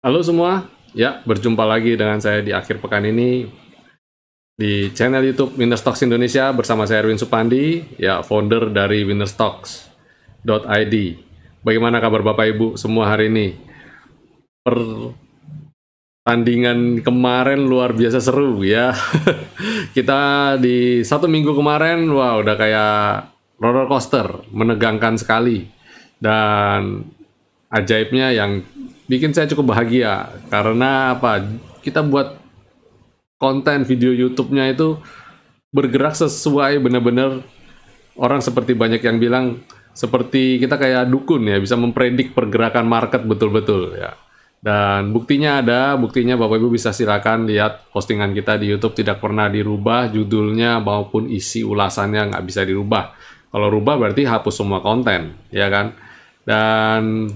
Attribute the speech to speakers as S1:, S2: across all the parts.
S1: Halo semua, ya berjumpa lagi dengan saya di akhir pekan ini di channel YouTube Winnerstocks Indonesia bersama saya Erwin Supandi, ya founder dari winnerstocks.id. Bagaimana kabar Bapak Ibu semua hari ini? Pertandingan kemarin luar biasa seru ya. Kita di satu minggu kemarin, wah udah kayak roller coaster, menegangkan sekali. Dan ajaibnya yang bikin saya cukup bahagia karena apa? Kita buat konten video YouTube-nya itu bergerak sesuai benar-benar orang seperti banyak yang bilang seperti kita kayak dukun ya, bisa mempredik pergerakan market betul-betul ya. Dan buktinya ada, buktinya Bapak Ibu bisa silakan lihat postingan kita di YouTube, tidak pernah dirubah judulnya maupun isi ulasannya nggak bisa dirubah. Kalau rubah berarti hapus semua konten, ya kan? Dan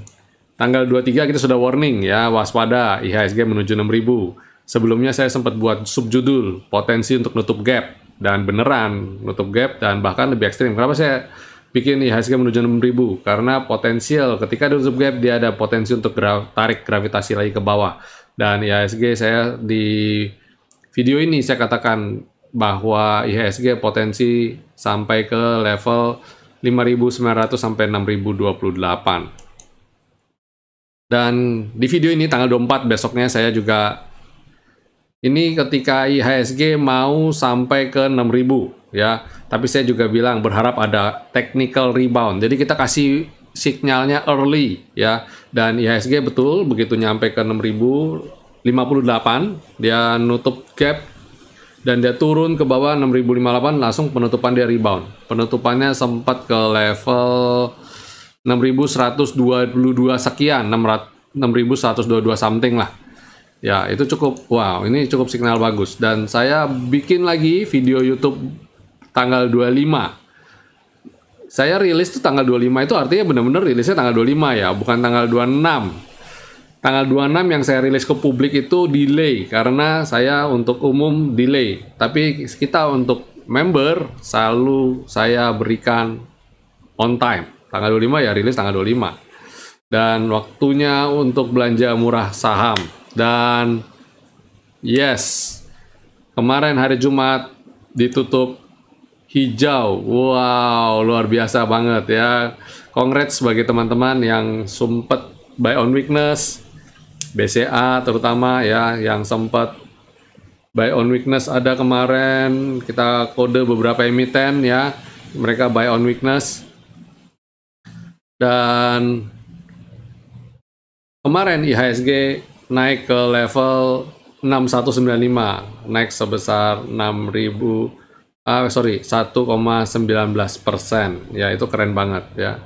S1: tanggal 23 kita sudah warning ya, waspada IHSG menuju 6.000. Sebelumnya saya sempat buat subjudul potensi untuk nutup gap, dan beneran nutup gap dan bahkan lebih ekstrim. Kenapa saya bikin IHSG menuju 6.000? Karena potensial ketika nutup gap dia ada potensi untuk tarik gravitasi lagi ke bawah. Dan IHSG saya di video ini saya katakan bahwa IHSG potensi sampai ke level 5.900 sampai 6.028. Dan di video ini tanggal 24 besoknya saya juga ini ketika IHSG mau sampai ke 6.000 ya. Tapi saya juga bilang berharap ada technical rebound. Jadi kita kasih sinyalnya early ya. Dan IHSG betul begitu nyampe ke 6.058 dia nutup gap dan dia turun ke bawah 6.058, langsung penutupan dia rebound. Penutupannya sempat ke level 6.122 sekian, 6.122 something lah. Ya, itu cukup, wow, ini cukup signal bagus. Dan saya bikin lagi video YouTube tanggal 25. Saya rilis tuh tanggal 25 itu artinya benar-benar rilisnya tanggal 25 ya, bukan tanggal 26. Tanggal 26 yang saya rilis ke publik itu delay, karena saya untuk umum delay. Tapi kita untuk member selalu saya berikan on time. Tanggal 25 ya rilis tanggal 25. Dan waktunya untuk belanja murah saham. Dan yes, kemarin hari Jumat ditutup hijau. Wow, luar biasa banget ya. Congrats bagi teman-teman yang sempat buy on weakness, BCA terutama ya, yang sempat buy on weakness ada kemarin. Kita kode beberapa emiten ya, mereka buy on weakness. Dan kemarin IHSG naik ke level 6195, naik sebesar 1,19%. Ya, itu keren banget ya.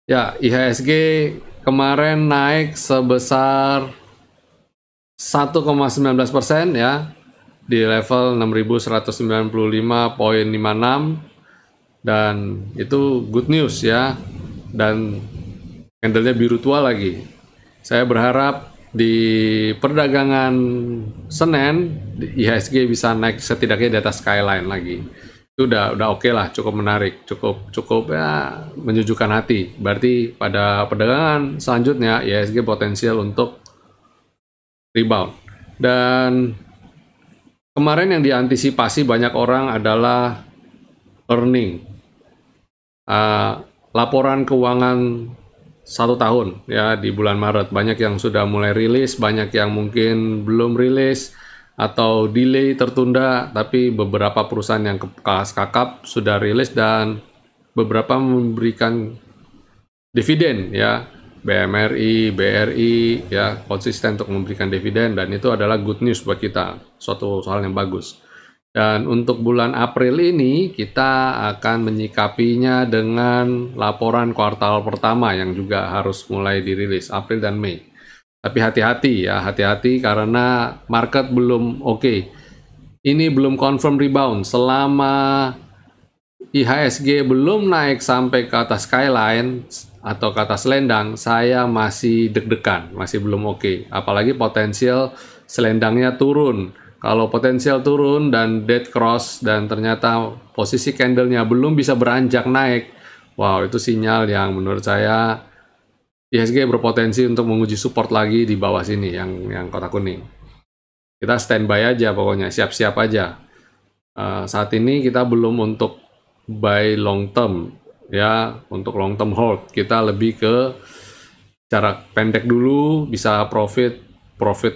S1: Ya, IHSG kemarin naik sebesar 1,19% ya, di level 6.195,56, dan itu good news ya. Dan candlenya biru tua lagi. Saya berharap di perdagangan Senin IHSG bisa naik setidaknya di atas skyline lagi. Itu udah oke lah, cukup menarik, cukup ya menyejukkan hati. Berarti pada perdagangan selanjutnya IHSG potensial untuk rebound. Dan kemarin yang diantisipasi banyak orang adalah earning, laporan keuangan 1 tahun ya di bulan Maret. Banyak yang sudah mulai rilis, banyak yang mungkin belum rilis atau delay tertunda, tapi beberapa perusahaan yang kakap sudah rilis dan beberapa memberikan dividen ya. BMRI, BRI ya konsisten untuk memberikan dividen, dan itu adalah good news buat kita, suatu hal yang bagus. Dan untuk bulan April ini kita akan menyikapinya dengan laporan kuartal pertama yang juga harus mulai dirilis April dan Mei. Tapi hati-hati ya, hati-hati karena market belum oke. Ini belum confirm rebound. Selama IHSG belum naik sampai ke atas skyline atau ke atas selendang, saya masih deg-degan, masih belum oke. Apalagi potensial selendangnya turun Kalau potensial turun dan dead cross dan ternyata posisi candlenya belum bisa beranjak naik, wow, itu sinyal yang menurut saya IHSG berpotensi untuk menguji support lagi di bawah sini yang kotak kuning. Kita standby aja pokoknya, siap-siap aja. Saat ini kita belum untuk buy long term ya, untuk long term hold. Kita lebih ke jarak pendek dulu, bisa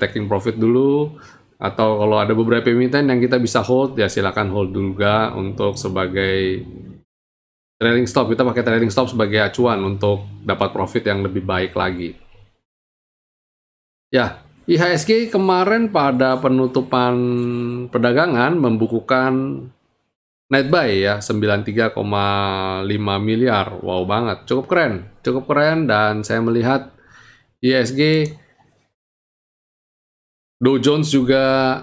S1: taking profit dulu, atau kalau ada beberapa emiten yang kita bisa hold ya silakan hold juga untuk sebagai trailing stop. Kita pakai trailing stop sebagai acuan untuk dapat profit yang lebih baik lagi. Ya, IHSG kemarin pada penutupan perdagangan membukukan net buy ya 93,5 miliar. Wow banget, cukup keren dan saya melihat IHSG Dow Jones juga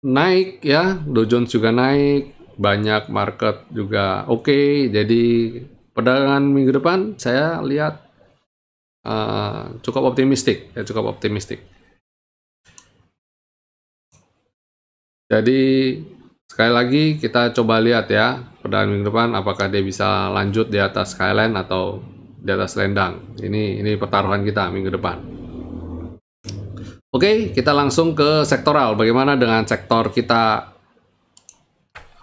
S1: naik ya, Dow Jones juga naik, banyak market juga oke. Jadi perdagangan minggu depan saya lihat cukup optimistik ya, cukup optimistik. Jadi sekali lagi kita coba lihat ya perdagangan minggu depan apakah dia bisa lanjut di atas skyline atau di atas selendang. Ini pertaruhan kita minggu depan. Oke, kita langsung ke sektoral. Bagaimana dengan sektor kita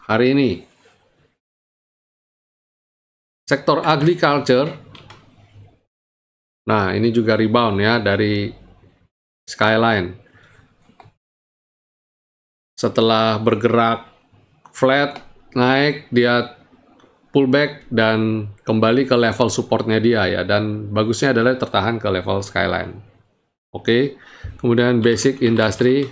S1: hari ini? Sektor agriculture. Nah, ini juga rebound ya dari skyline. Setelah bergerak flat, naik, dia pullback dan kembali ke level supportnya dia ya. Dan bagusnya adalah tertahan ke level skyline. Oke, kemudian basic industry.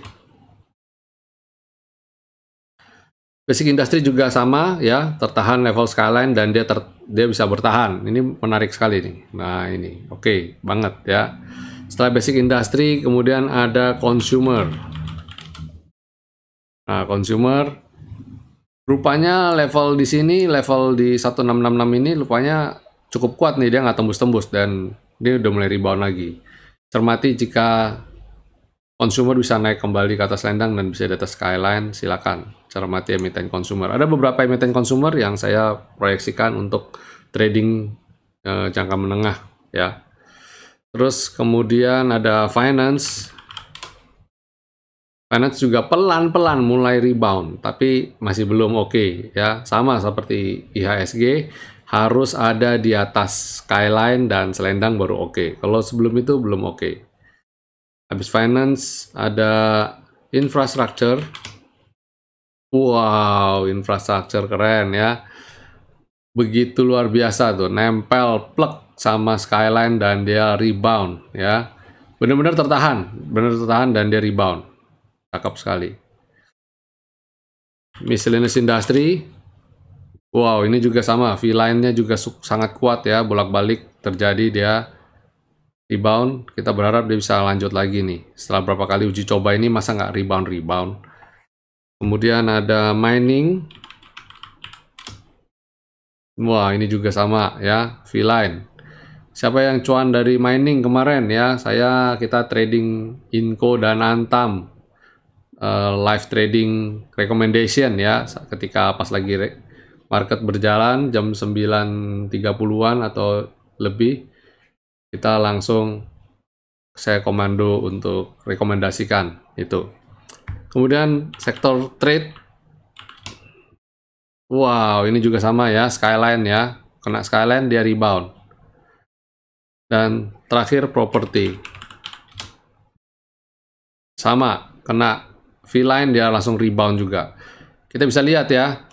S1: Basic industry juga sama ya, tertahan level skyline dan dia bisa bertahan. Ini menarik sekali nih. Nah ini, oke banget ya. Setelah basic industry, kemudian ada consumer. Nah, consumer rupanya level di sini, level di 1666 ini rupanya cukup kuat nih, dia nggak tembus-tembus dan dia udah mulai rebound lagi. Cermati jika consumer bisa naik kembali ke atas selendang dan bisa di atas skyline, silakan cermati emiten consumer. Ada beberapa emiten consumer yang saya proyeksikan untuk trading jangka menengah ya. Terus kemudian ada finance. Finance juga pelan-pelan mulai rebound, tapi masih belum oke ya. Sama seperti IHSG, harus ada di atas skyline dan selendang baru oke. Kalau sebelum itu belum oke. Habis finance ada infrastructure. Wow, infrastructure keren ya. Begitu luar biasa tuh, nempel plek sama skyline dan dia rebound ya. Benar-benar tertahan dan dia rebound. Cakep sekali. Miscellaneous industry. Wow, ini juga sama, V-line-nya juga sangat kuat ya, bolak-balik terjadi dia rebound. Kita berharap dia bisa lanjut lagi nih. Setelah berapa kali uji coba ini, masa nggak rebound. Kemudian ada mining. Wah, ini juga sama ya, V-line. Siapa yang cuan dari mining kemarin ya? Kita trading Inco dan Antam. Live trading recommendation ya, ketika pas lagi market berjalan jam 9.30-an atau lebih, kita langsung saya komando untuk rekomendasikan itu. Kemudian sektor trade, wow ini juga sama ya, skyline ya, kena skyline dia rebound. Dan terakhir property, sama, kena V-line dia langsung rebound juga. Kita bisa lihat ya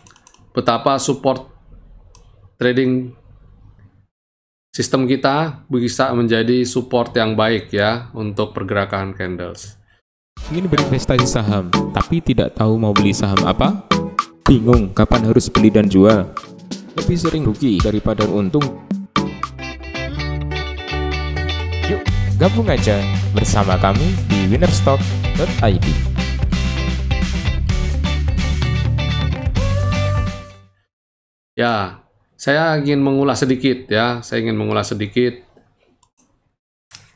S1: betapa support trading sistem kita bisa menjadi support yang baik ya untuk pergerakan candles.
S2: Ingin berinvestasi saham tapi tidak tahu mau beli saham apa? Bingung kapan harus beli dan jual? Lebih sering rugi daripada untung? Yuk gabung aja bersama kami di winnerstock.id.
S1: Ya, saya ingin mengulas sedikit ya.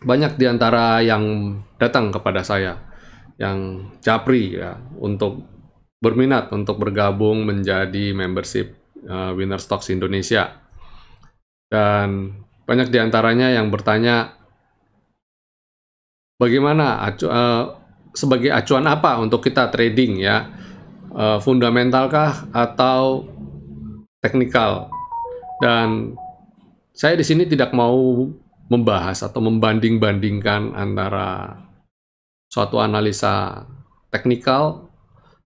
S1: Banyak di antara yang datang kepada saya. yang japri ya untuk berminat untuk bergabung menjadi membership Winner Stocks Indonesia. Dan banyak diantaranya yang bertanya, bagaimana sebagai acuan apa untuk kita trading ya, fundamentalkah atau teknikal? Dan saya di sini tidak mau membahas atau membanding-bandingkan antara suatu analisa teknikal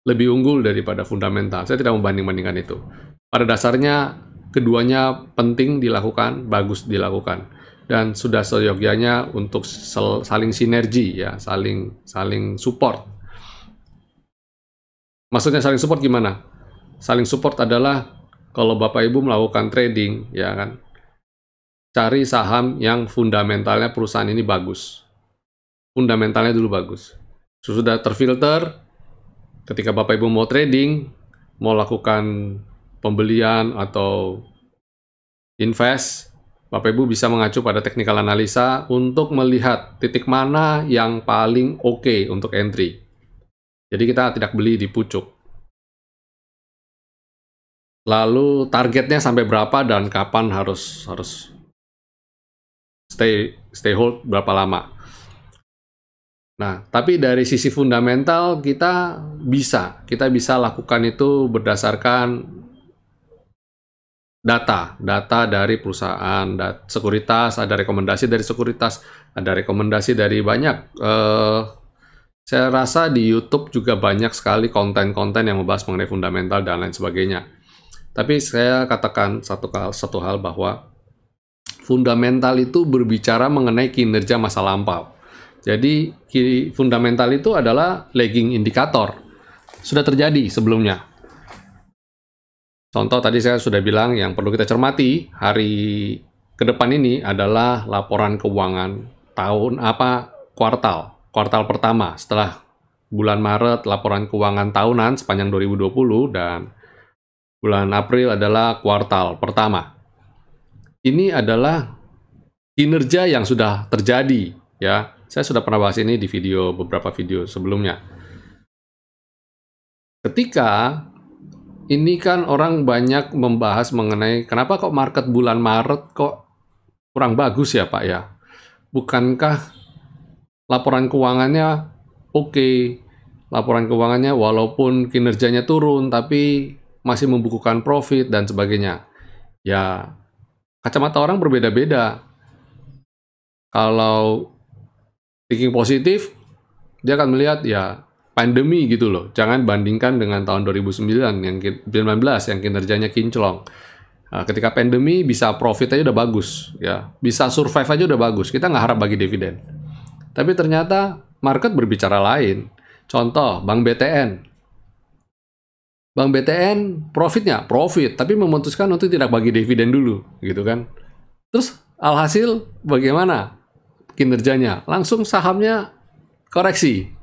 S1: lebih unggul daripada fundamental. Saya tidak membanding-bandingkan itu. Pada dasarnya keduanya penting dilakukan, bagus dilakukan, dan sudah seyogyanya untuk saling sinergi ya, saling support. Maksudnya saling support gimana? Saling support adalah kalau Bapak Ibu melakukan trading ya kan, cari saham yang fundamentalnya perusahaan ini bagus. Fundamentalnya dulu bagus. Sudah terfilter, ketika Bapak Ibu mau trading, mau lakukan pembelian atau invest, Bapak Ibu bisa mengacu pada technical analisa untuk melihat titik mana yang paling oke untuk entry. Jadi kita tidak beli di pucuk. Lalu targetnya sampai berapa dan kapan harus stay hold berapa lama. Nah, tapi dari sisi fundamental kita bisa lakukan itu berdasarkan data dari perusahaan, sekuritas, ada rekomendasi dari sekuritas, ada rekomendasi dari banyak. Saya rasa di YouTube juga banyak sekali konten-konten yang membahas mengenai fundamental dan lain sebagainya. Tapi saya katakan satu hal bahwa fundamental itu berbicara mengenai kinerja masa lampau. Jadi fundamental itu adalah lagging indikator. Sudah terjadi sebelumnya. Contoh tadi saya sudah bilang yang perlu kita cermati hari ke depan ini adalah laporan keuangan kuartal pertama setelah bulan Maret laporan keuangan tahunan sepanjang 2020 dan bulan April adalah kuartal pertama. Ini adalah kinerja yang sudah terjadi ya. Saya sudah pernah bahas ini di beberapa video sebelumnya. Ketika ini kan orang banyak membahas mengenai kenapa kok market bulan Maret kok kurang bagus ya Pak ya? Bukankah laporan keuangannya oke? Laporan keuangannya walaupun kinerjanya turun tapi masih membukukan profit dan sebagainya. Ya, kacamata orang berbeda-beda. Kalau thinking positif, dia akan melihat ya pandemi gitu loh. Jangan bandingkan dengan tahun 2019 yang kinerjanya kinclong. Nah, ketika pandemi bisa profit aja udah bagus, ya bisa survive aja udah bagus. Kita nggak harap bagi dividen. Tapi ternyata market berbicara lain. Contoh Bank BTN. Bank BTN profit, tapi memutuskan untuk tidak bagi dividen dulu, gitu kan? Terus alhasil bagaimana kinerjanya? Langsung sahamnya koreksi.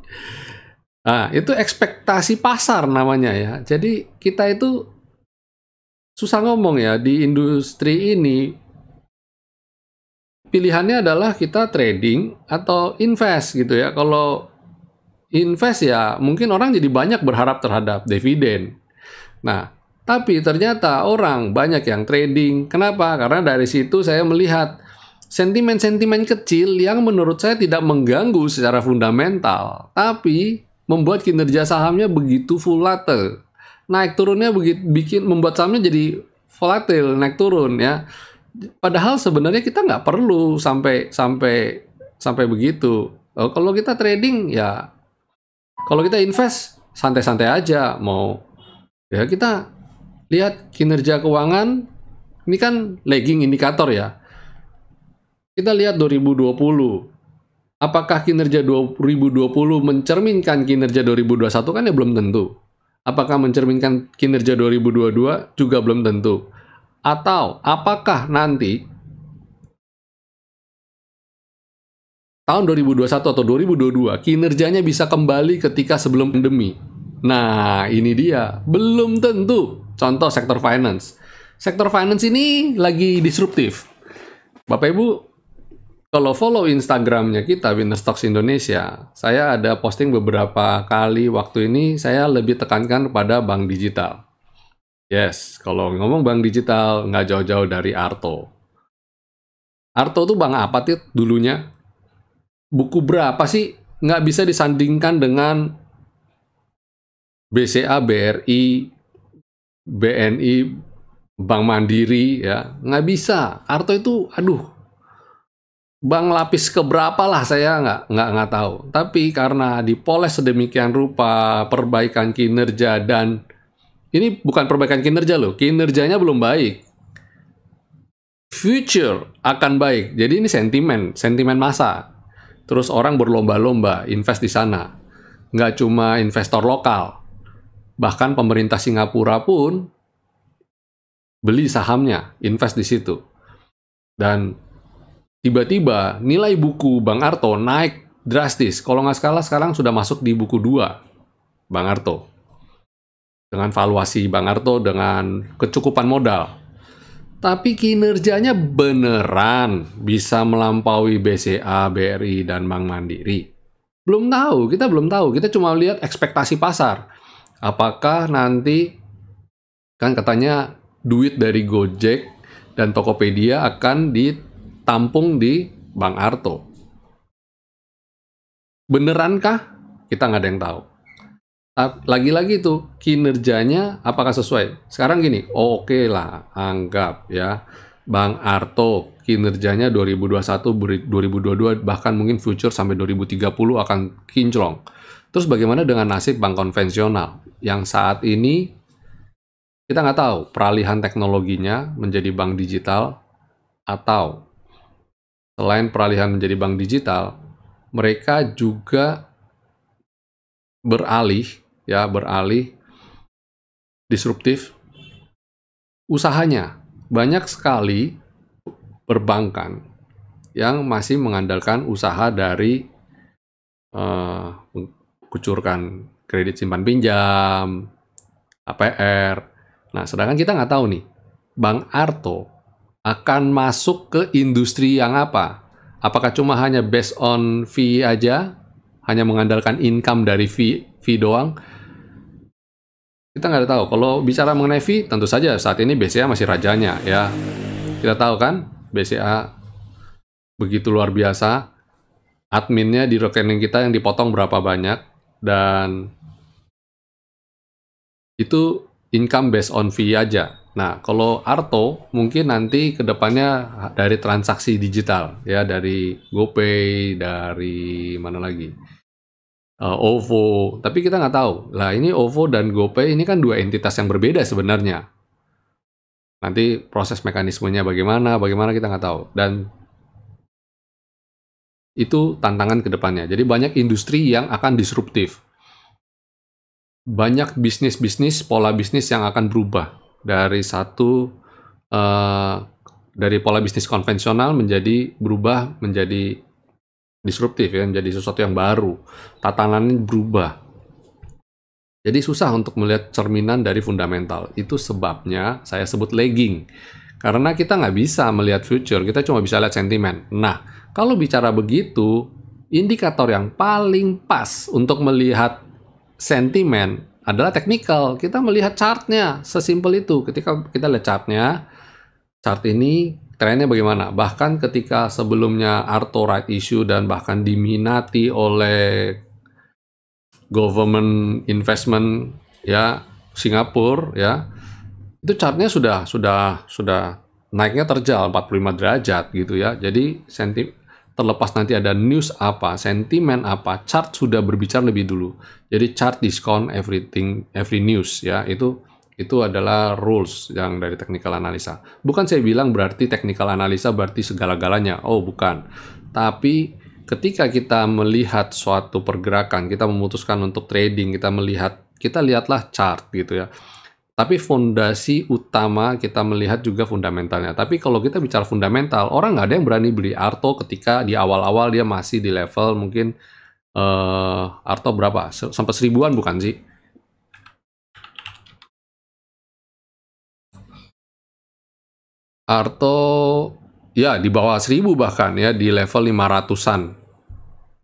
S1: Nah, itu ekspektasi pasar namanya ya. Jadi kita itu susah ngomong ya di industri ini. Pilihannya adalah kita trading atau invest gitu ya. Kalau invest ya mungkin orang jadi banyak berharap terhadap dividen. Nah, tapi ternyata orang banyak yang trading. Kenapa? Karena dari situ saya melihat sentimen-sentimen kecil yang menurut saya tidak mengganggu secara fundamental, tapi membuat kinerja sahamnya begitu volatile. Naik turunnya membuat sahamnya jadi volatile, naik turun ya. Padahal sebenarnya kita nggak perlu sampai begitu. Kalau kita trading ya, kalau kita invest santai-santai aja. Mau ya kita lihat kinerja keuangan ini kan lagging indikator ya. Kita lihat 2020. Apakah kinerja 2020 mencerminkan kinerja 2021 kan ya belum tentu. Apakah mencerminkan kinerja 2022 juga belum tentu. Atau apakah nanti tahun 2021 atau 2022 kinerjanya bisa kembali ketika sebelum pandemi. Nah, ini dia. Belum tentu. Contoh sektor finance. Sektor finance ini lagi disruptif. Bapak Ibu, Kalau follow Instagramnya kita, Winner Stocks Indonesia, saya ada posting beberapa kali waktu ini, saya lebih tekankan pada bank digital. Yes, kalau ngomong bank digital, nggak jauh-jauh dari Arto. Arto tuh bank apa tuh dulunya? Buku berapa sih? Nggak bisa disandingkan dengan BCA, BRI, BNI, Bank Mandiri, ya. Nggak bisa. Arto itu, aduh, bank lapis keberapa lah saya nggak tahu. Tapi karena dipoles sedemikian rupa, perbaikan kinerja, dan ini bukan perbaikan kinerja loh, kinerjanya belum baik. Future akan baik. Jadi ini sentimen massa. Terus orang berlomba-lomba invest di sana. Nggak cuma investor lokal. Bahkan pemerintah Singapura pun beli sahamnya, invest di situ. Dan tiba-tiba nilai buku Bang Arto naik drastis. Kalau nggak salah sekarang sudah masuk di buku 2 Bang Arto. Dengan valuasi Bang Arto dengan kecukupan modal. Tapi kinerjanya beneran bisa melampaui BCA, BRI, dan Bank Mandiri. Kita belum tahu. Kita cuma lihat ekspektasi pasar. Apakah nanti, kan katanya duit dari Gojek dan Tokopedia akan ditampung di Bang Arto. Benerankah? Kita nggak ada yang tahu. Lagi-lagi tuh, kinerjanya apakah sesuai? Sekarang gini, oke lah, anggap ya, Bang Arto kinerjanya 2021, 2022, bahkan mungkin future sampai 2030 akan kinclong. Terus bagaimana dengan nasib bank konvensional? Yang saat ini, kita nggak tahu peralihan teknologinya menjadi bank digital, atau selain peralihan menjadi bank digital, mereka juga beralih disruptif usahanya. Banyak sekali perbankan yang masih mengandalkan usaha dari kucurkan kredit simpan pinjam, APR. Nah, sedangkan kita nggak tahu nih, Bang Arto akan masuk ke industri yang apa? Apakah cuma hanya based on fee aja? Hanya mengandalkan income dari fee doang? Kita nggak tahu. Kalau bicara mengenai fee, tentu saja saat ini BCA masih rajanya, ya. Kita tahu kan, BCA begitu luar biasa. Adminnya di rekening kita yang dipotong berapa banyak, dan itu income based on fee aja. Nah, kalau Arto mungkin nanti ke depannya dari transaksi digital, ya, dari GoPay, dari mana lagi? OVO, tapi kita nggak tahu. Lah, ini OVO dan GoPay ini kan dua entitas yang berbeda sebenarnya. Nanti proses mekanismenya bagaimana kita nggak tahu. Dan itu tantangan ke depannya. Jadi banyak industri yang akan disruptif. Banyak bisnis-bisnis, pola bisnis yang akan berubah dari dari pola bisnis konvensional berubah menjadi disruptif, ya, menjadi sesuatu yang baru. Tatanannya berubah. Jadi susah untuk melihat cerminan dari fundamental. Itu sebabnya saya sebut lagging. Karena kita nggak bisa melihat future, kita cuma bisa lihat sentimen. Nah, kalau bicara begitu, indikator yang paling pas untuk melihat sentimen adalah technical. Kita melihat chartnya, sesimpel itu. Ketika kita lihat chartnya, chart ini trennya bagaimana. Bahkan ketika sebelumnya Arto right issue dan bahkan diminati oleh government investment, ya, Singapura, ya, itu chartnya sudah naiknya terjal 45 derajat gitu, ya. Jadi terlepas nanti ada news apa, sentimen apa, chart sudah berbicara lebih dulu. Jadi chart discount every news, ya. Itu adalah rules yang dari technical analisa. Bukan saya bilang berarti technical analisa berarti segala-galanya. Oh, bukan. Tapi ketika kita melihat suatu pergerakan, kita memutuskan untuk trading, kita lihatlah chart gitu, ya. Tapi fondasi utama kita melihat juga fundamentalnya. Tapi kalau kita bicara fundamental, orang nggak ada yang berani beli Arto ketika di awal-awal dia masih di level mungkin Arto berapa? Sampai 1000-an bukan sih? Arto ya di bawah 1000 bahkan ya, di level 500-an.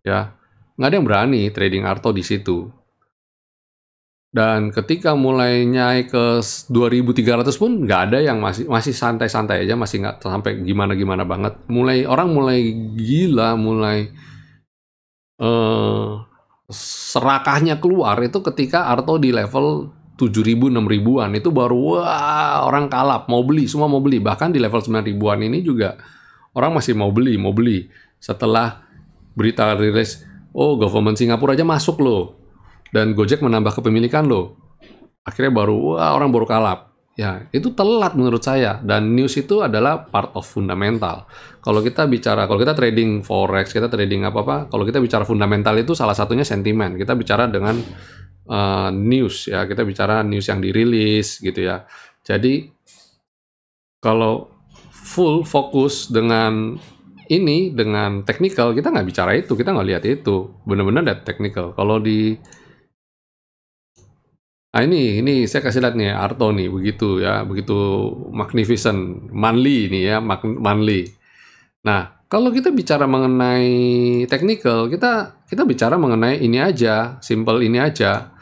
S1: Ya. Nggak ada yang berani trading Arto di situ. Dan ketika mulai naik ke 2.300 pun nggak ada yang masih santai-santai aja, masih nggak sampai gimana-gimana banget. Orang mulai gila, mulai serakahnya keluar itu ketika Arto di level 7.000 6.000-an itu baru wah orang kalap, mau beli, semua mau beli. Bahkan di level 9.000-an ini juga orang masih mau beli. Setelah berita rilis, oh government Singapura aja masuk loh. Dan Gojek menambah kepemilikan loh. Akhirnya wah orang baru kalap. Ya, itu telat menurut saya. Dan news itu adalah part of fundamental. Kalau kita trading forex, kita trading apa-apa, kalau kita bicara fundamental itu salah satunya sentimen. Kita bicara dengan news ya, kita bicara news yang dirilis gitu ya. Jadi kalau full fokus dengan technical, kita nggak bicara itu, kita nggak lihat itu. Benar-benar lihat technical. Kalau di ini saya kasih lihat nih Arto nih, begitu magnificent, manly nih ya, manly. Nah, kalau kita bicara mengenai technical, kita bicara mengenai ini aja, simple ini aja.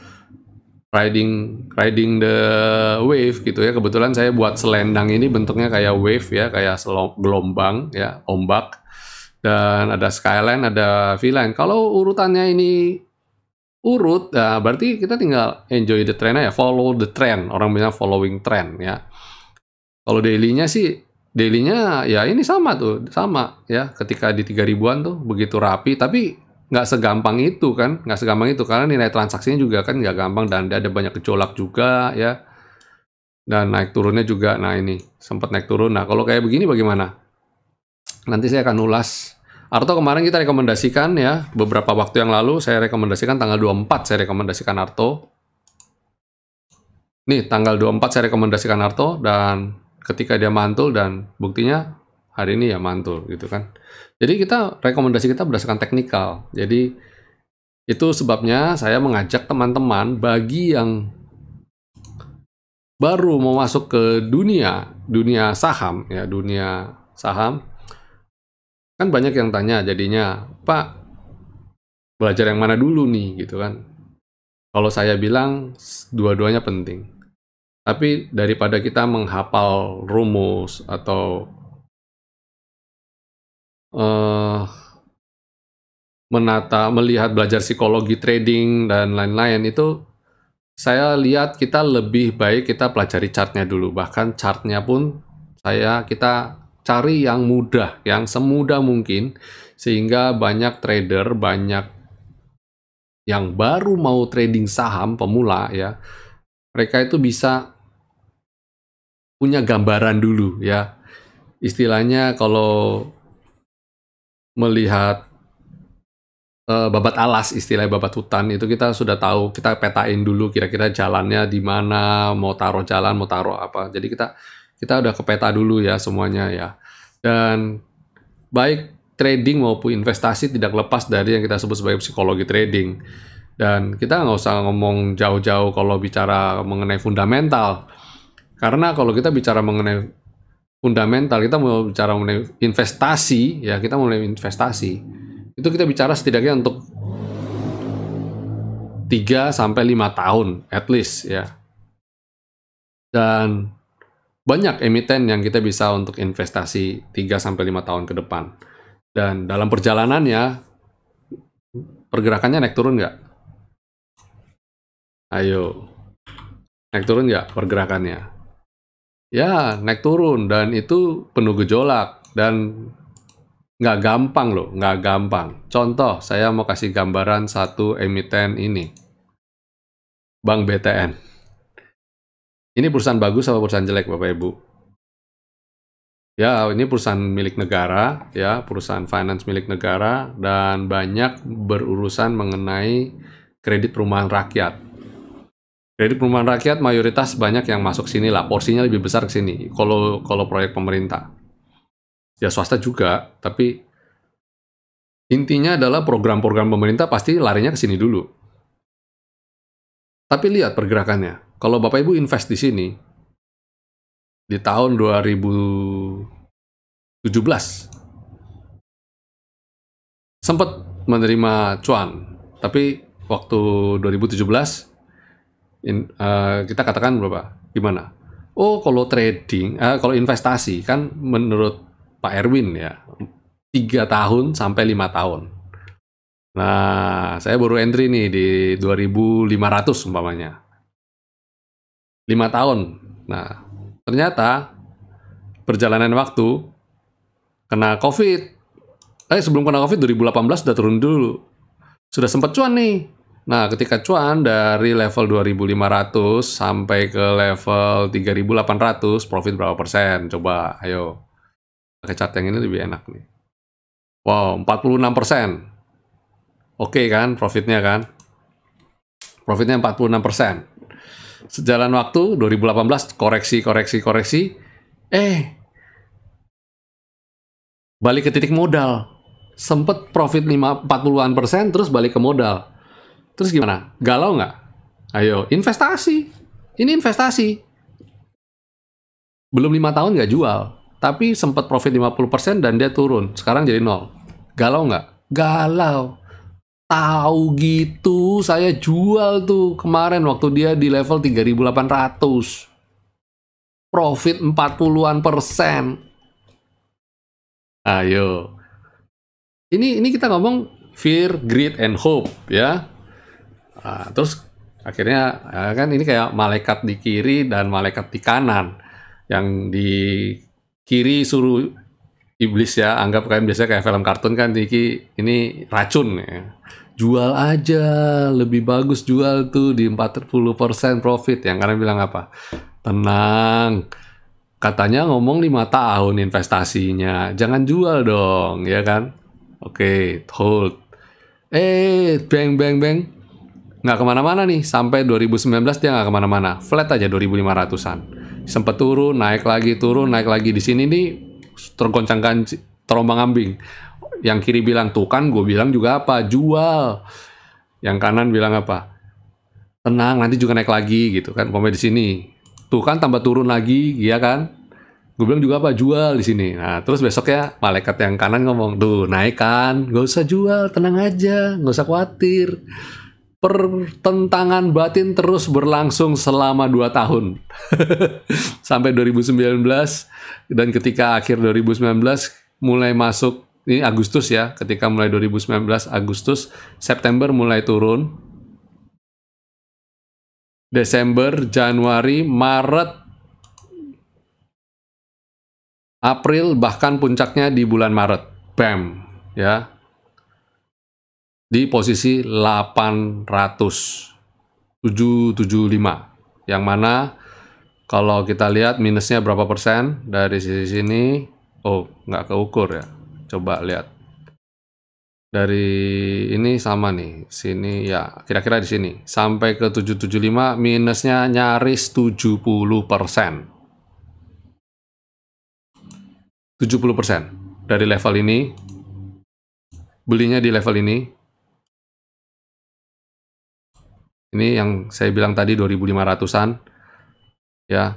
S1: Riding the wave gitu ya. Kebetulan saya buat selendang ini bentuknya kayak wave ya, kayak gelombang ya, ombak. Dan ada skyline, ada v-line. Kalau urutannya ini urut, nah berarti kita tinggal enjoy the trend aja, follow the trend. Orang bilang following trend ya. Kalau daily-nya ya ini sama ya. Ketika di 3.000-an tuh begitu rapi, tapi nggak segampang itu karena nilai transaksinya juga kan nggak gampang dan ada banyak gejolak juga ya. Dan naik turunnya juga, nah ini sempat naik turun. Nah kalau kayak begini bagaimana? Nanti saya akan ulas. Arto kemarin kita rekomendasikan ya, beberapa waktu yang lalu saya rekomendasikan tanggal 24 saya rekomendasikan Arto. Nih, tanggal 24 saya rekomendasikan Arto dan ketika dia mantul dan buktinya hari ini ya mantul gitu kan. Jadi rekomendasi kita berdasarkan teknikal. Jadi itu sebabnya saya mengajak teman-teman bagi yang baru mau masuk ke dunia saham ya, dunia saham. Kan banyak yang tanya jadinya, Pak, belajar yang mana dulu nih gitu kan. Kalau saya bilang dua-duanya penting. Tapi daripada kita menghafal rumus atau melihat belajar psikologi trading dan lain-lain itu, saya lihat kita lebih baik kita pelajari chartnya dulu. Bahkan chartnya pun kita cari yang mudah, yang semudah mungkin, sehingga banyak trader, banyak yang baru mau trading saham pemula ya, mereka itu bisa punya gambaran dulu ya. Istilahnya kalau melihat babat alas, istilah babat hutan itu kita sudah tahu, kita petain dulu kira-kira jalannya di mana, mau taruh jalan, mau taruh apa. Jadi kita udah ke peta dulu ya semuanya ya. Dan baik trading maupun investasi tidak lepas dari yang kita sebut sebagai psikologi trading. Dan kita nggak usah ngomong jauh-jauh kalau bicara mengenai fundamental. Karena kalau kita bicara mengenai fundamental, kita mau bicara mengenai investasi, ya kita mulai investasi. Itu kita bicara setidaknya untuk 3-5 tahun at least ya. Dan banyak emiten yang kita bisa untuk investasi 3-5 tahun ke depan. Dan dalam perjalanannya, pergerakannya naik turun nggak? Ayo, naik turun nggak pergerakannya? Ya, naik turun dan itu penuh gejolak dan nggak gampang loh, nggak gampang. Contoh, saya mau kasih gambaran satu emiten ini, Bank BTN. Ini perusahaan bagus atau perusahaan jelek, Bapak Ibu? Ya, ini perusahaan milik negara, ya, perusahaan finance milik negara, dan banyak berurusan mengenai kredit perumahan rakyat. Kredit perumahan rakyat mayoritas banyak yang masuk sini lah, porsinya lebih besar ke sini. Kalau proyek pemerintah, ya swasta juga, tapi intinya adalah program-program pemerintah pasti larinya ke sini dulu. Tapi lihat pergerakannya. Kalau Bapak Ibu invest di sini, di tahun 2000 sempat menerima cuan, tapi waktu 2017 kita katakan berapa? Gimana? Oh, kalau trading, kalau investasi kan menurut Pak Erwin ya 3 tahun sampai 5 tahun. Nah, saya baru entry nih di 2.500 umpamanya. 5 tahun. Nah, ternyata perjalanan waktu kena COVID. Sebelum kena COVID 2018 udah turun dulu. Sudah sempat cuan nih. Nah, ketika cuan dari level 2.500 sampai ke level 3.800, profit berapa persen? Coba, ayo. Pakai chart yang ini lebih enak nih. Wow, 46%. Oke kan, profitnya kan? Profitnya 46%. Sejalan waktu, 2018, koreksi. Balik ke titik modal. Sempet profit 40-an%, terus balik ke modal. Terus gimana? Galau nggak? Ayo, investasi. Ini investasi. Belum 5 tahun nggak jual. Tapi sempat profit 50% dan dia turun. Sekarang jadi 0. Galau nggak? Galau. Tahu gitu, saya jual tuh kemarin waktu dia di level 3.800. Profit 40-an%. Ayo. Ini kita ngomong fear, greed, and hope ya. Nah, terus akhirnya kan ini kayak malaikat di kiri dan malaikat di kanan. Yang di kiri suruh iblis ya, anggap kan biasanya kayak film kartun kan, ini racun ya. Jual aja, lebih bagus jual tuh di 40% profit. Yang kanan bilang apa? Tenang, katanya ngomong 5 tahun investasinya, jangan jual dong, ya kan? Oke, hold. Bang, nggak kemana-mana nih, sampai 2019 dia nggak kemana-mana, flat aja 2.500-an. Sempet turun, naik lagi, di sini nih tergoncangkan terombang-ambing. Yang kiri bilang, tuh kan gue bilang juga apa, jual. Yang kanan bilang apa, tenang, nanti juga naik lagi gitu kan, pokoknya di sini. Tuh kan tambah turun lagi, ya kan? Gue bilang juga apa, jual di sini. Nah, terus besoknya malaikat yang kanan ngomong, tuh naik kan, gak usah jual, tenang aja, gak usah khawatir. Pertentangan batin terus berlangsung selama 2 tahun. Sampai 2019, dan ketika akhir 2019, mulai masuk, ini Agustus ya, ketika mulai 2019, Agustus, September mulai turun. Desember, Januari, Maret, April, bahkan puncaknya di bulan Maret. Bam, ya. Di posisi 800,775. Yang mana kalau kita lihat minusnya berapa persen dari sisi sini, oh nggak keukur ya. Coba lihat. Dari ini sama nih, sini ya kira-kira di sini. Sampai ke 775 minusnya nyaris 70%. 70% dari level ini, belinya di level ini. Ini yang saya bilang tadi 2.500-an. Ya.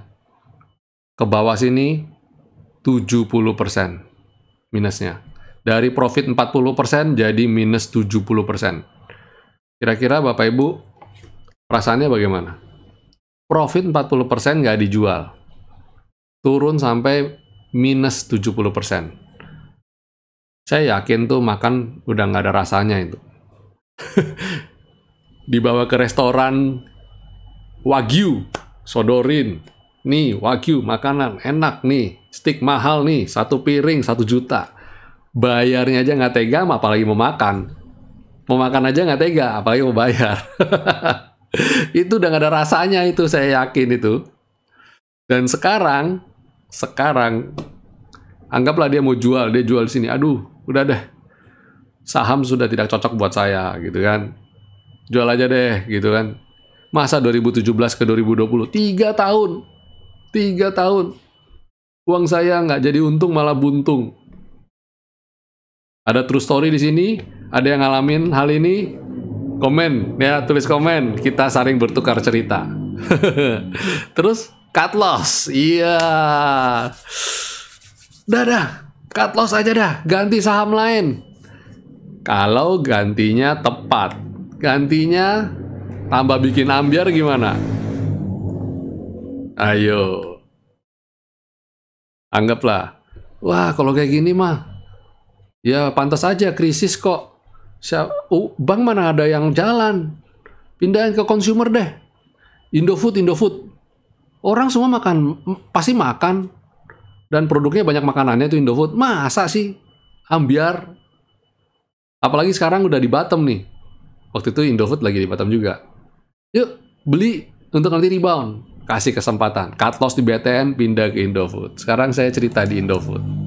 S1: Ke bawah sini 70% minusnya. Dari profit 40% jadi minus 70%. Kira-kira Bapak Ibu perasaannya bagaimana? Profit 40% nggak dijual. Turun sampai minus 70%. Saya yakin tuh makan udah nggak ada rasanya itu. Dibawa ke restoran Wagyu, sodorin. Nih, Wagyu makanan enak nih, steak mahal nih, 1 piring 1 juta. Bayarnya aja nggak tega, apalagi mau makan. Mau makan aja nggak tega, apalagi mau bayar. Itu udah nggak ada rasanya itu, saya yakin itu. Dan sekarang anggaplah dia mau jual, dia jual di sini. Aduh, udah deh. Saham sudah tidak cocok buat saya, gitu kan. Jual aja deh, gitu kan. Masa 2017 ke 2020, 3 tahun. 3 tahun. Uang saya nggak jadi untung, malah buntung. Ada true story di sini? Ada yang ngalamin hal ini? Komen, ya, tulis komen. Kita saling bertukar cerita. Terus, cut loss. Iya. Dah. cut loss aja dah, ganti saham lain. Kalau gantinya tepat, gantinya tambah bikin ambiar gimana? Ayo, anggaplah, wah kalau kayak gini mah, ya pantas aja krisis kok. Bank mana ada yang jalan? Pindahin ke consumer deh. Indofood. Orang semua makan, pasti makan. Dan produknya banyak makanannya tuh Indofood. Masa sih ambiar? Apalagi sekarang udah di bottom nih. Waktu itu Indofood lagi di bottom juga. Yuk, beli untuk nanti rebound. Kasih kesempatan. Cut loss di BTN, pindah ke Indofood. Sekarang saya cerita di Indofood.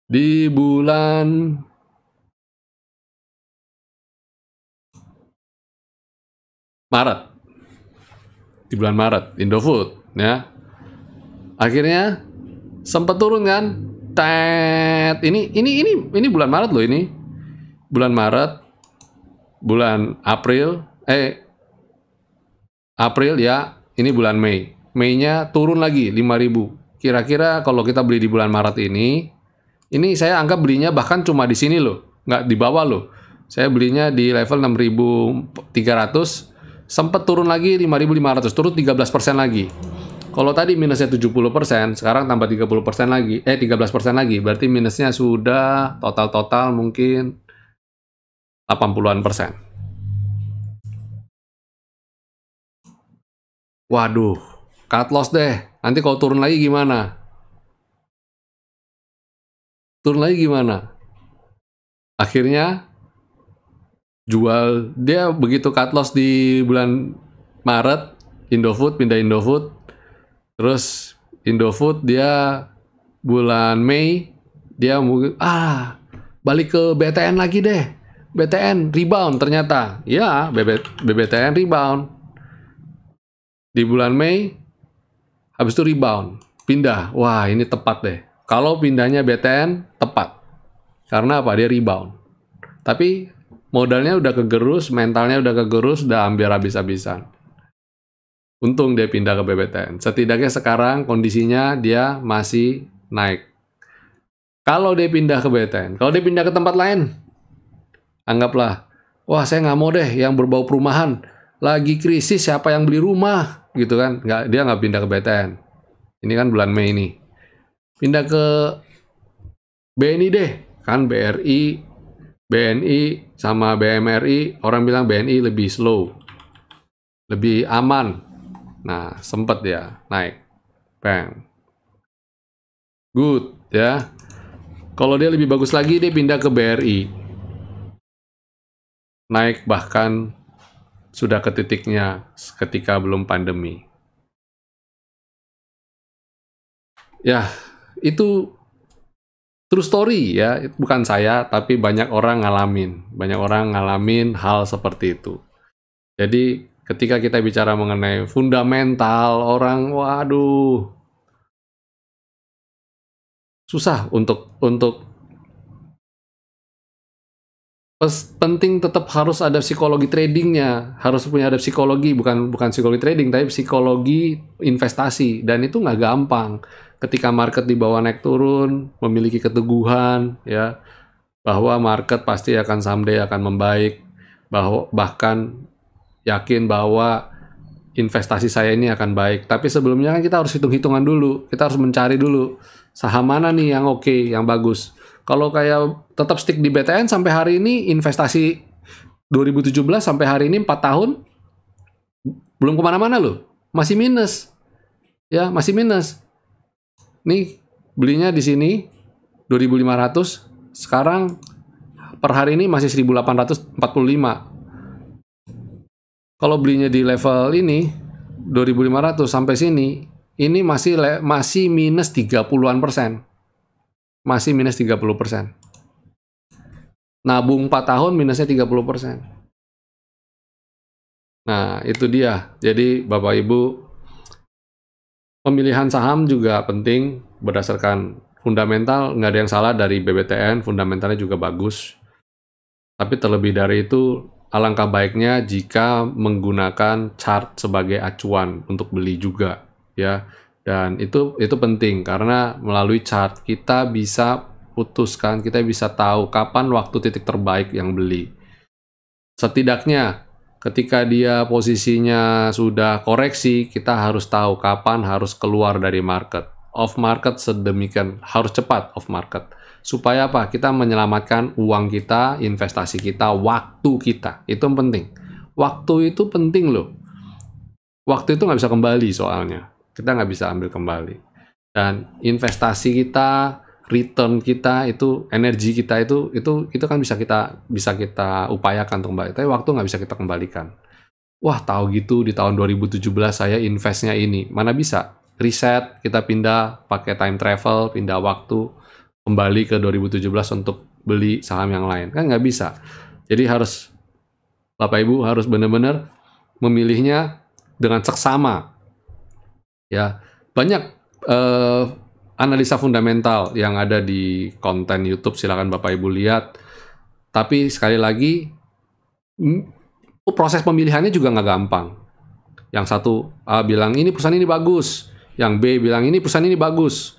S1: Di bulan Maret. Di bulan Maret, Indofood, ya. Akhirnya sempat turun kan? Tet. Ini bulan Maret loh ini. Bulan Maret, bulan April ya, ini bulan Mei. Mei-nya turun lagi 5.000. Kira-kira kalau kita beli di bulan Maret ini saya anggap belinya bahkan cuma di sini loh, nggak di bawah loh. Saya belinya di level 6.300, sempat turun lagi 5.500, turun 13% lagi. Kalau tadi minusnya 70%, sekarang tambah 30% lagi, 13% lagi, berarti minusnya sudah total mungkin 80-an persen. Waduh, cut loss deh. Nanti kalau turun lagi gimana? Akhirnya jual, dia begitu cut loss di bulan Maret, Indofood, pindah Indofood. Terus Indofood dia bulan Mei, dia balik ke BTN lagi deh. BTN rebound ternyata. Ya, BBTN rebound. Di bulan Mei, habis itu rebound. Pindah. Wah, ini tepat deh. Kalau pindahnya BTN, tepat. Karena apa? Dia rebound. Tapi modalnya udah kegerus, mentalnya udah kegerus, udah ambil habis-habisan. Untung dia pindah ke BBTN. Setidaknya sekarang kondisinya dia masih naik. Kalau dia pindah ke BBTN, kalau dia pindah ke tempat lain, anggaplah, wah saya nggak mau deh yang berbau perumahan. Lagi krisis, siapa yang beli rumah? Gitu kan. Dia nggak pindah ke BTN. Ini kan bulan Mei nih. Pindah ke BNI deh. Kan BNI sama BMRI, orang bilang BNI lebih slow. Lebih aman. Nah, sempet ya naik. Bang. Good ya. Kalau dia lebih bagus lagi, dia pindah ke BRI. Naik bahkan sudah ke titiknya ketika belum pandemi. Ya, itu true story ya, bukan saya, tapi banyak orang ngalamin hal seperti itu. Jadi ketika kita bicara mengenai fundamental, orang waduh susah untuk penting, tetap harus ada psikologi tradingnya, harus punya ada psikologi, bukan psikologi trading, tapi psikologi investasi, dan itu nggak gampang. Ketika market di bawah naik turun, memiliki keteguhan ya bahwa market pasti akan someday akan membaik, bahkan yakin bahwa investasi saya ini akan baik. Tapi sebelumnya kan kita harus hitung-hitungan dulu, kita harus mencari dulu saham mana nih yang oke, yang bagus. Kalau kayak tetap stick di BTN sampai hari ini, investasi 2017 sampai hari ini 4 tahun belum kemana-mana loh, masih minus ya, masih minus. Nih belinya di sini 2.500, sekarang per hari ini masih 1.845. Kalau belinya di level ini 2.500 sampai sini, ini masih minus 30-an persen. Masih minus 30%. Nabung 4 tahun minusnya 30%. Nah, itu dia. Jadi Bapak Ibu, pemilihan saham juga penting berdasarkan fundamental. Nggak ada yang salah dari BBTN, fundamentalnya juga bagus. Tapi terlebih dari itu, alangkah baiknya jika menggunakan chart sebagai acuan untuk beli juga, ya. Dan itu penting karena melalui chart kita bisa putuskan, kita bisa tahu kapan waktu titik terbaik yang beli. Setidaknya ketika dia posisinya sudah koreksi, kita harus tahu kapan harus keluar dari market. Off market sedemikian, harus cepat off market. Supaya apa? Kita menyelamatkan uang kita, investasi kita, waktu kita. Itu yang penting. Waktu itu penting loh. Waktu itu nggak bisa kembali soalnya. Kita nggak bisa ambil kembali. Dan investasi kita, return kita itu, energi kita itu kan bisa kita upayakan untuk kembali. Tapi waktu nggak bisa kita kembalikan. Wah, tahu gitu di tahun 2017 saya investnya ini. Mana bisa? Reset, kita pindah pakai time travel, pindah waktu, kembali ke 2017 untuk beli saham yang lain. Kan nggak bisa. Jadi harus, Bapak Ibu harus benar-benar memilihnya dengan seksama. Ya, banyak analisa fundamental yang ada di konten YouTube, silakan Bapak Ibu lihat. Tapi sekali lagi, proses pemilihannya juga nggak gampang. Yang satu A bilang ini perusahaan ini bagus, yang B bilang ini perusahaan ini bagus,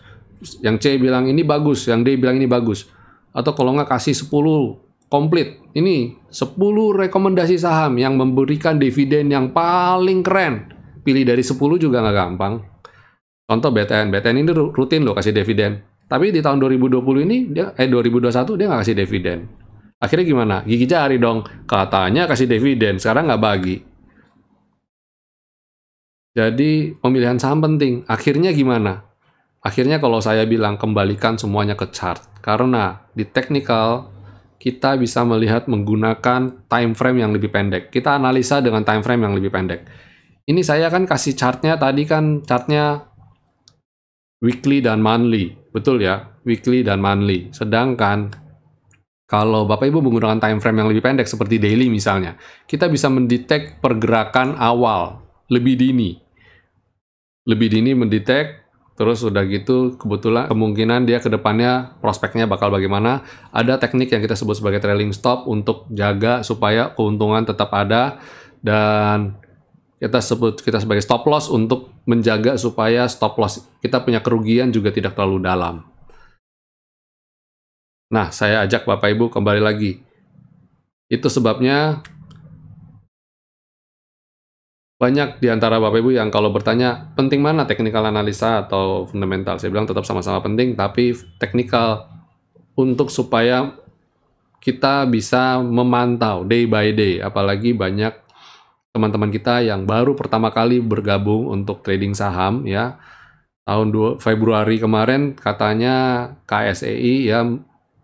S1: yang C bilang ini bagus, yang D bilang ini bagus. Atau kalau nggak kasih 10 komplit, ini 10 rekomendasi saham yang memberikan dividen yang paling keren. Pilih dari 10 juga nggak gampang. Contoh BTN ini rutin loh kasih dividen. Tapi di tahun 2020 ini, 2021 dia nggak kasih dividen. Akhirnya gimana? Gigi jari dong. Katanya kasih dividen, sekarang nggak bagi. Jadi pemilihan saham penting. Akhirnya gimana? Akhirnya kalau saya bilang kembalikan semuanya ke chart. Karena di technical kita bisa melihat menggunakan time frame yang lebih pendek. Kita analisa dengan time frame yang lebih pendek. Ini saya kan kasih chartnya, tadi kan chartnya weekly dan monthly. Betul ya? Weekly dan monthly. Sedangkan kalau Bapak Ibu menggunakan time frame yang lebih pendek seperti daily misalnya, kita bisa mendetek pergerakan awal lebih dini. Lebih dini mendetek, terus udah gitu kebetulan kemungkinan dia ke depannya prospeknya bakal bagaimana. Ada teknik yang kita sebut sebagai trailing stop untuk jaga supaya keuntungan tetap ada, dan kita sebut sebagai stop loss untuk menjaga supaya stop loss kita punya kerugian juga tidak terlalu dalam. Nah, saya ajak Bapak Ibu kembali lagi. Itu sebabnya banyak di antara Bapak Ibu yang kalau bertanya, penting mana technical analisa atau fundamental? Saya bilang tetap sama-sama penting, tapi technical untuk supaya kita bisa memantau day by day. Apalagi banyak teman-teman kita yang baru pertama kali bergabung untuk trading saham, ya. Tahun Februari kemarin katanya KSEI ya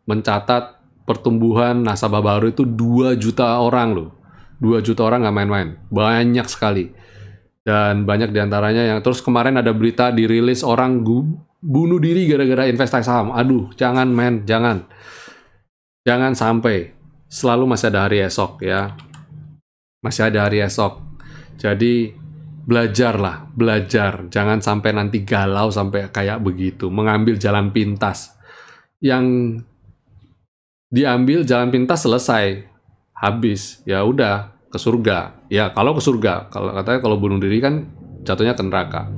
S1: mencatat pertumbuhan nasabah baru itu 2 juta orang loh. 2 juta orang nggak main-main. Banyak sekali. Dan banyak diantaranya yang terus kemarin ada berita dirilis orang bunuh diri gara-gara investasi saham. Aduh, jangan men, jangan. Jangan sampai. Selalu masih ada hari esok ya. Masih ada hari esok. Jadi belajarlah, belajar. Jangan sampai nanti galau sampai kayak begitu. Mengambil jalan pintas. Yang diambil jalan pintas selesai, habis, ya udah ke surga. Ya kalau ke surga, kalau katanya kalau bunuh diri kan jatuhnya ke neraka.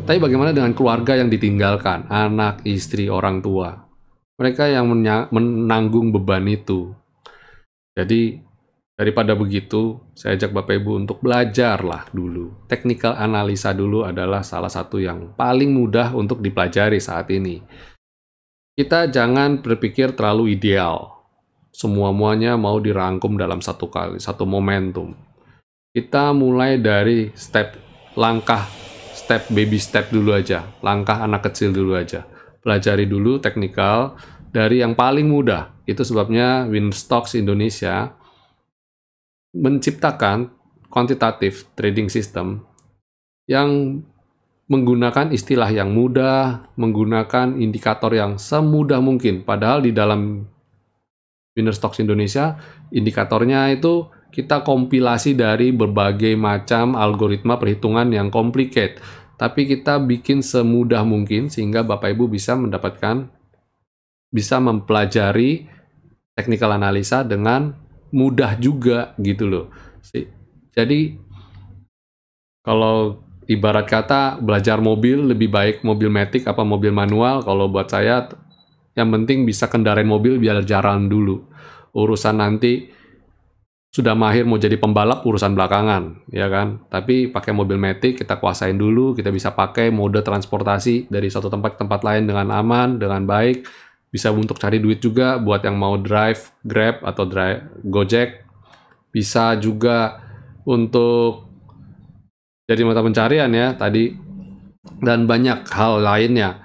S1: Tapi bagaimana dengan keluarga yang ditinggalkan, anak, istri, orang tua? Mereka yang menanggung beban itu. Jadi daripada begitu, saya ajak Bapak Ibu untuk belajarlah dulu. Technical analisa dulu adalah salah satu yang paling mudah untuk dipelajari saat ini. Kita jangan berpikir terlalu ideal. Semua-muanya mau dirangkum dalam satu momentum. Kita mulai dari baby step dulu aja, langkah anak kecil dulu aja. Pelajari dulu teknikal dari yang paling mudah. Itu sebabnya Winstocks Indonesia menciptakan quantitative trading system yang menggunakan istilah yang mudah, menggunakan indikator yang semudah mungkin. Padahal di dalam Winstocks Indonesia, indikatornya itu kita kompilasi dari berbagai macam algoritma perhitungan yang complicated. Tapi kita bikin semudah mungkin sehingga Bapak Ibu bisa mempelajari technical analisa dengan mudah juga gitu loh. Jadi kalau ibarat kata belajar mobil, lebih baik mobil matic apa mobil manual, kalau buat saya yang penting bisa kendarain mobil biar jalan dulu. Urusan nanti sudah mahir mau jadi pembalap urusan belakangan, ya kan? Tapi pakai mobil matic kita kuasain dulu, kita bisa pakai mode transportasi dari satu tempat ke tempat lain dengan aman, dengan baik. Bisa untuk cari duit juga buat yang mau drive Grab atau drive Gojek. Bisa juga untuk jadi mata pencarian ya tadi, dan banyak hal lainnya.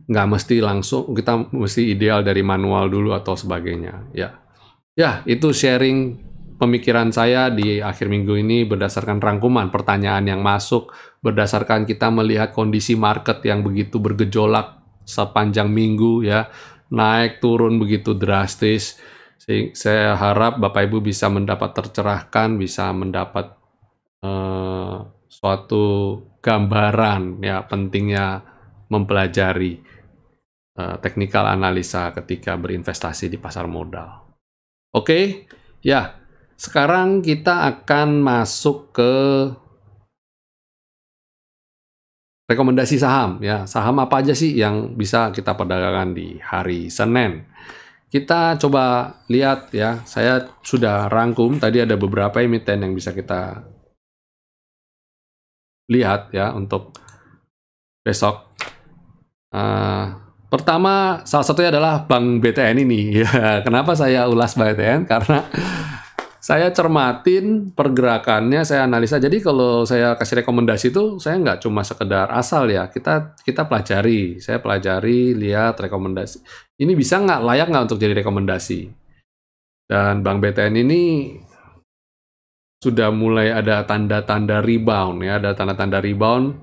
S1: Nggak mesti langsung kita mesti ideal dari manual dulu atau sebagainya. Ya itu sharing pemikiran saya di akhir minggu ini berdasarkan rangkuman pertanyaan yang masuk, berdasarkan kita melihat kondisi market yang begitu bergejolak sepanjang minggu ya, naik turun begitu drastis. Saya harap Bapak Ibu bisa mendapat tercerahkan, bisa mendapat suatu gambaran ya pentingnya mempelajari teknikal analisa ketika berinvestasi di pasar modal. Oke, ya. Sekarang kita akan masuk ke rekomendasi saham ya. Saham apa aja sih yang bisa kita perdagangkan di hari Senin? Kita coba lihat ya. Saya sudah rangkum tadi ada beberapa emiten yang bisa kita lihat ya untuk besok. Pertama, salah satunya adalah Bank BTN ini. Ya, kenapa saya ulas BTN? Karena saya cermatin pergerakannya, saya analisa. Jadi kalau saya kasih rekomendasi itu, saya nggak cuma sekedar asal ya. Kita pelajari. Saya pelajari, lihat rekomendasi. Ini bisa nggak, layak nggak untuk jadi rekomendasi? Dan Bank BTN ini sudah mulai ada tanda-tanda rebound ya, ada tanda-tanda rebound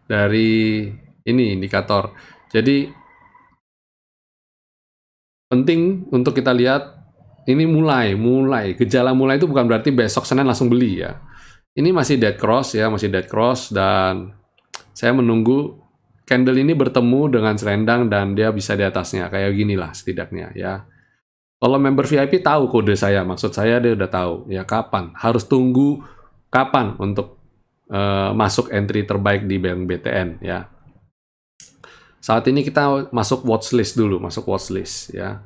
S1: dari ini indikator. Jadi penting untuk kita lihat ini mulai gejala mulai itu bukan berarti besok Senin langsung beli ya. Ini masih dead cross ya, masih dead cross dan saya menunggu candle ini bertemu dengan selendang dan dia bisa di atasnya kayak gini lah setidaknya ya. Kalau member VIP tahu kode saya, maksud saya dia udah tahu ya kapan, harus tunggu kapan untuk masuk entry terbaik di Bank BTN ya. Saat ini kita masuk watchlist dulu, masuk watchlist ya.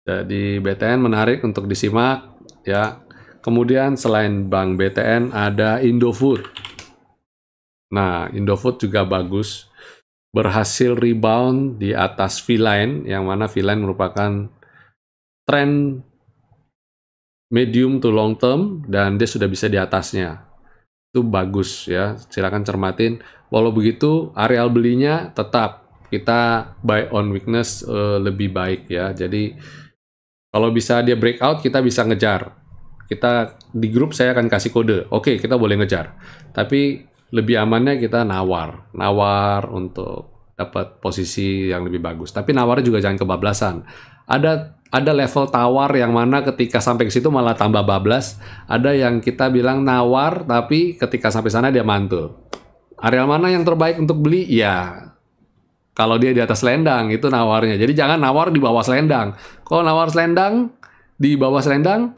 S1: Jadi BTN menarik untuk disimak ya. Kemudian selain Bank BTN ada Indofood. Nah, Indofood juga bagus, berhasil rebound di atas V-line, yang mana V-line merupakan tren medium to long term dan dia sudah bisa di atasnya. Itu bagus ya, silakan cermatin. Walau begitu, areal belinya tetap kita buy on weakness lebih baik ya. Jadi kalau bisa dia breakout, kita bisa ngejar. Kita di grup saya akan kasih kode. Oke, kita boleh ngejar. Tapi lebih amannya kita nawar untuk dapat posisi yang lebih bagus. Tapi nawarnya juga jangan kebablasan. Ada level tawar yang mana ketika sampai ke situ malah tambah bablas. Ada yang kita bilang nawar, tapi ketika sampai sana dia mantul. Areal mana yang terbaik untuk beli? Ya, kalau dia di atas selendang, itu nawarnya. Jadi jangan nawar di bawah selendang. Kalau nawar selendang, di bawah selendang,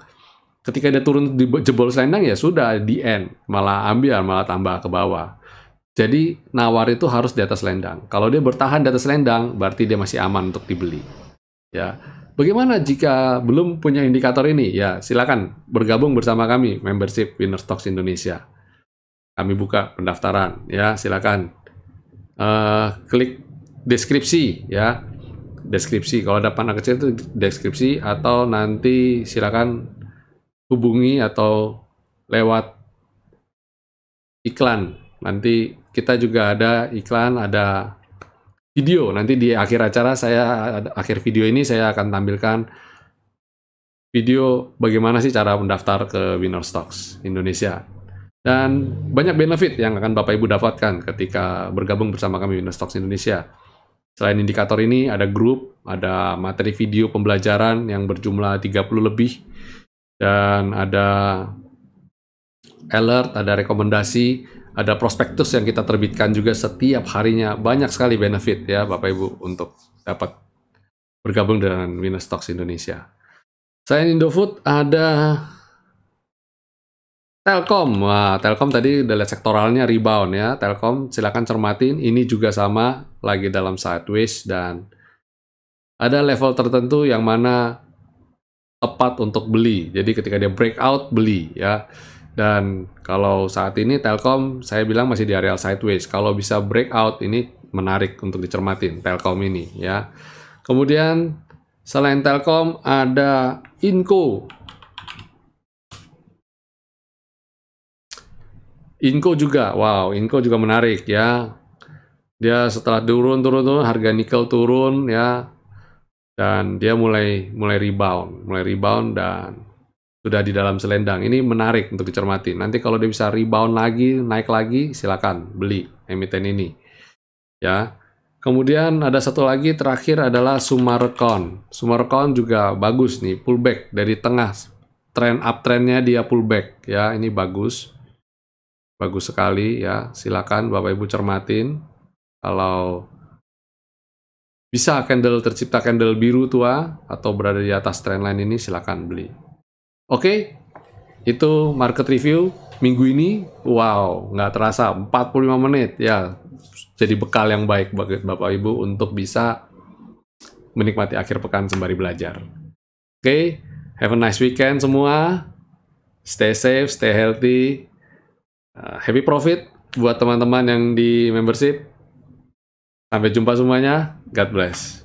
S1: ketika dia turun di jebol selendang, ya sudah, di end. Malah ambil, malah tambah ke bawah. Jadi nawar itu harus di atas selendang. Kalau dia bertahan di atas selendang, berarti dia masih aman untuk dibeli. Ya. Bagaimana jika belum punya indikator ini? Ya, silakan bergabung bersama kami, membership Winner Stocks Indonesia. Kami buka pendaftaran, ya silakan. Klik deskripsi, ya. Deskripsi, kalau ada panah kecil itu deskripsi, atau nanti silakan hubungi atau lewat iklan. Nanti kita juga ada iklan, ada video. Nanti di akhir acara akhir video ini saya akan tampilkan video bagaimana sih cara mendaftar ke Winner Stocks Indonesia. Dan banyak benefit yang akan Bapak Ibu dapatkan ketika bergabung bersama kami Winner Stocks Indonesia. Selain indikator ini ada grup, ada materi video pembelajaran yang berjumlah 30 lebih, dan ada alert, ada rekomendasi, ada prospektus yang kita terbitkan juga setiap harinya. Banyak sekali benefit ya Bapak Ibu untuk dapat bergabung dengan Winner Stocks Indonesia. Selain Indofood ada Telkom. Wah, Telkom tadi udah lihat sektoralnya rebound ya. Telkom silakan cermatin. Ini juga sama, lagi dalam sideways dan ada level tertentu yang mana tepat untuk beli. Jadi ketika dia breakout beli ya. Dan kalau saat ini Telkom saya bilang masih di area sideways. Kalau bisa breakout ini menarik untuk dicermatin Telkom ini ya. Kemudian selain Telkom ada Inco. Inco juga, wow, Inco juga menarik ya. Dia setelah turun harga nikel turun ya, dan dia mulai rebound dan sudah di dalam selendang. Ini menarik untuk dicermati. Nanti kalau dia bisa rebound lagi, naik lagi, silakan beli emiten ini ya. Kemudian ada satu lagi terakhir adalah Sumarecon. Sumarecon juga bagus nih, pullback dari tengah trend uptrendnya dia pullback ya, ini bagus. Bagus sekali ya, silakan Bapak Ibu cermatin. Kalau bisa tercipta candle biru tua atau berada di atas trendline ini, silakan beli. Oke, itu market review minggu ini. Wow, nggak terasa 45 menit ya. Jadi bekal yang baik bagi Bapak Ibu untuk bisa menikmati akhir pekan sembari belajar. Oke, have a nice weekend semua. Stay safe, stay healthy. Happy profit buat teman-teman yang di membership. Sampai jumpa semuanya. God bless.